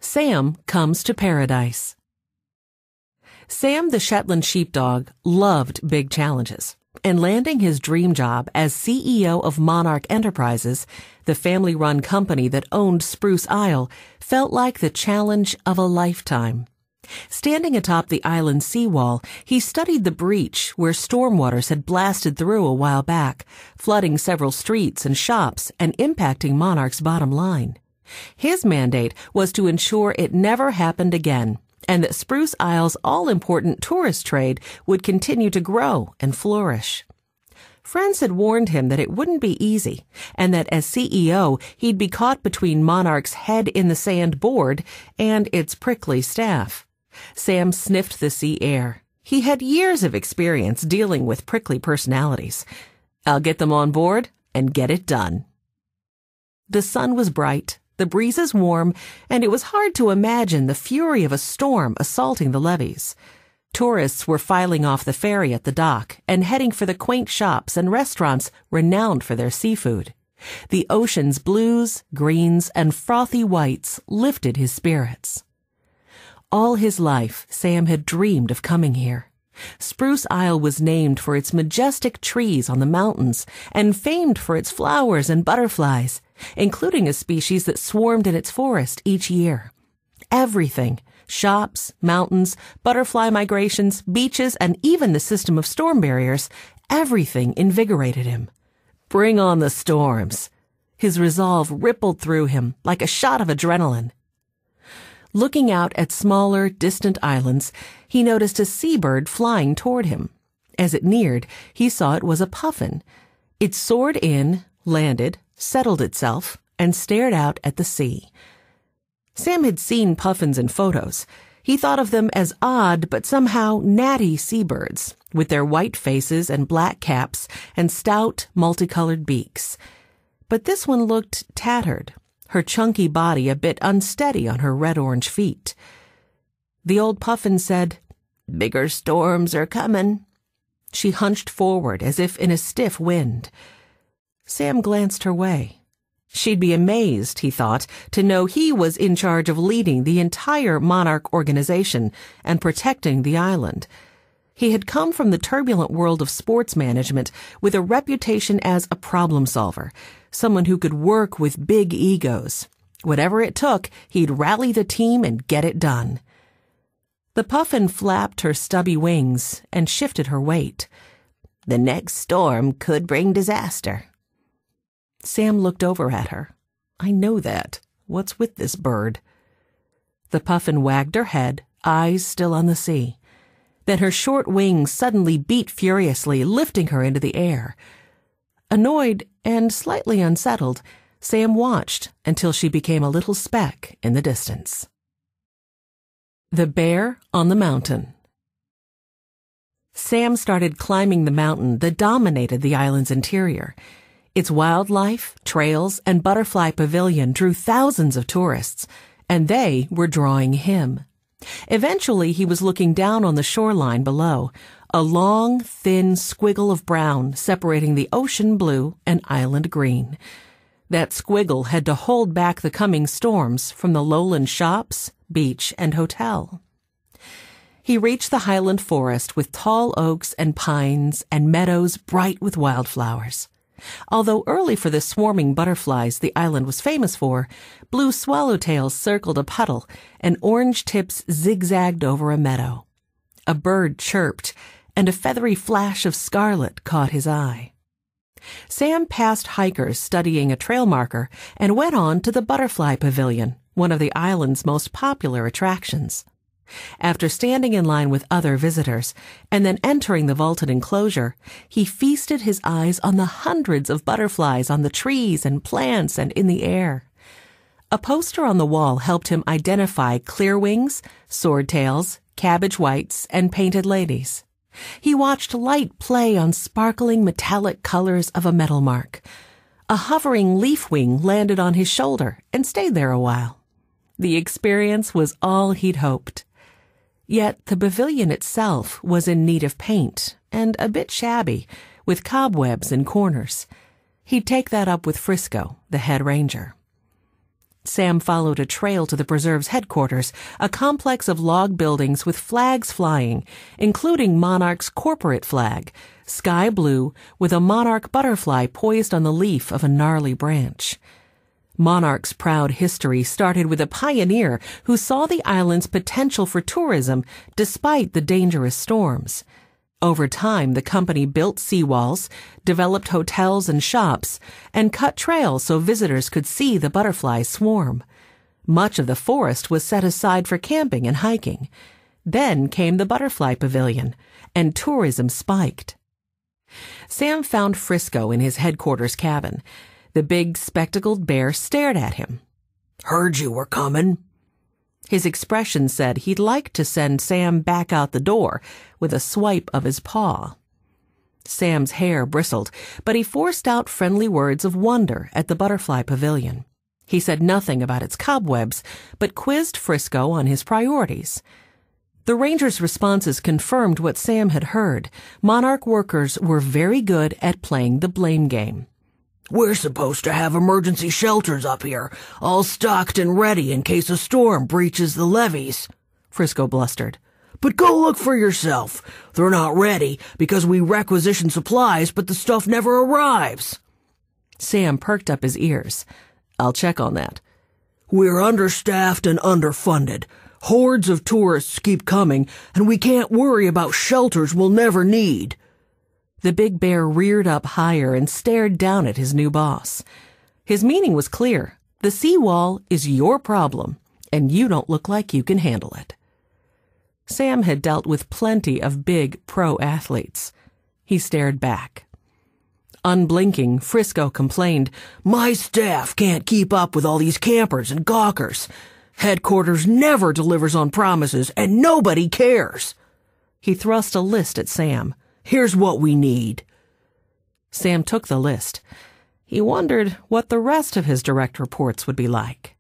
Sam comes to paradise. Sam the Shetland sheepdog loved big challenges, and landing his dream job as CEO of Monarch Enterprises, the family-run company that owned Spruce Isle, felt like the challenge of a lifetime. Standing atop the island's seawall, he studied the breach where storm waters had blasted through a while back, flooding several streets and shops and impacting Monarch's bottom line. His mandate was to ensure it never happened again, and that Spruce Isle's all-important tourist trade would continue to grow and flourish. Friends had warned him that it wouldn't be easy, and that as CEO, he'd be caught between Monarch's head-in-the-sand board and its prickly staff. Sam sniffed the sea air. He had years of experience dealing with prickly personalities. I'll get them on board and get it done. The sun was bright, the breezes warm, and it was hard to imagine the fury of a storm assaulting the levees. Tourists were filing off the ferry at the dock and heading for the quaint shops and restaurants renowned for their seafood. The ocean's blues, greens, and frothy whites lifted his spirits. All his life, Sam had dreamed of coming here. Spruce Isle was named for its majestic trees on the mountains and famed for its flowers and butterflies, including a species that swarmed in its forest each year. Everything, shops, mountains, butterfly migrations, beaches, and even the system of storm barriers, everything invigorated him. Bring on the storms. His resolve rippled through him like a shot of adrenaline. Looking out at smaller, distant islands, he noticed a seabird flying toward him. As it neared, he saw it was a puffin. It soared in, landed, settled itself, and stared out at the sea. Sam had seen puffins in photos. He thought of them as odd but somehow natty seabirds, with their white faces and black caps and stout, multicolored beaks. But this one looked tattered, her chunky body a bit unsteady on her red-orange feet. The old puffin said, "Bigger storms are comin'." She hunched forward as if in a stiff wind. Sam glanced her way. She'd be amazed, he thought, to know he was in charge of leading the entire Monarch organization and protecting the island. He had come from the turbulent world of sports management with a reputation as a problem solver, someone who could work with big egos. Whatever it took, he'd rally the team and get it done. The puffin flapped her stubby wings and shifted her weight. The next storm could bring disaster. Sam looked over at her. I know that. What's with this bird? The puffin wagged her head, eyes still on the sea. Then her short wings suddenly beat furiously, lifting her into the air. Annoyed and slightly unsettled, Sam watched until she became a little speck in the distance. The Bear on the Mountain. Sam started climbing the mountain that dominated the island's interior. Its wildlife, trails, and butterfly pavilion drew thousands of tourists, and they were drawing him. Eventually, he was looking down on the shoreline below, a long, thin squiggle of brown separating the ocean blue and island green. That squiggle had to hold back the coming storms from the lowland shops, beach, and hotel. He reached the highland forest with tall oaks and pines and meadows bright with wildflowers. Although early for the swarming butterflies the island was famous for, blue swallowtails circled a puddle and orange tips zigzagged over a meadow. A bird chirped, and a feathery flash of scarlet caught his eye. Sam passed hikers studying a trail marker and went on to the butterfly pavilion, one of the island's most popular attractions. After standing in line with other visitors and then entering the vaulted enclosure, he feasted his eyes on the hundreds of butterflies on the trees and plants and in the air. A poster on the wall helped him identify clearwings, swordtails, cabbage whites, and painted ladies. He watched light play on sparkling metallic colors of a metal mark. A hovering leaf wing landed on his shoulder and stayed there a while. The experience was all he'd hoped. Yet the pavilion itself was in need of paint and a bit shabby, with cobwebs in corners. He'd take that up with Frisco, the head ranger. Sam followed a trail to the preserve's headquarters, a complex of log buildings with flags flying, including Monarch's corporate flag, sky blue with a monarch butterfly poised on the leaf of a gnarly branch. Monarch's proud history started with a pioneer who saw the island's potential for tourism despite the dangerous storms. Over time, the company built seawalls, developed hotels and shops, and cut trails so visitors could see the butterflies swarm. Much of the forest was set aside for camping and hiking. Then came the butterfly pavilion, and tourism spiked. Sam found Frisco in his headquarters cabin. The big, spectacled bear stared at him. "Heard you were coming." His expression said he'd like to send Sam back out the door with a swipe of his paw. Sam's hair bristled, but he forced out friendly words of wonder at the butterfly pavilion. He said nothing about its cobwebs, but quizzed Frisco on his priorities. The ranger's responses confirmed what Sam had heard. Monarch workers were very good at playing the blame game. "We're supposed to have emergency shelters up here, all stocked and ready in case a storm breaches the levees," Frisco blustered. "But go look for yourself. They're not ready because we requisition supplies, but the stuff never arrives." Sam perked up his ears. "I'll check on that." "We're understaffed and underfunded. Hordes of tourists keep coming, and we can't worry about shelters we'll never need." The big bear reared up higher and stared down at his new boss. His meaning was clear. The seawall is your problem, and you don't look like you can handle it. Sam had dealt with plenty of big pro athletes. He stared back. Unblinking, Frisco complained, "My staff can't keep up with all these campers and gawkers. Headquarters never delivers on promises, and nobody cares." He thrust a list at Sam. "Here's what we need." Sam took the list. He wondered what the rest of his direct reports would be like.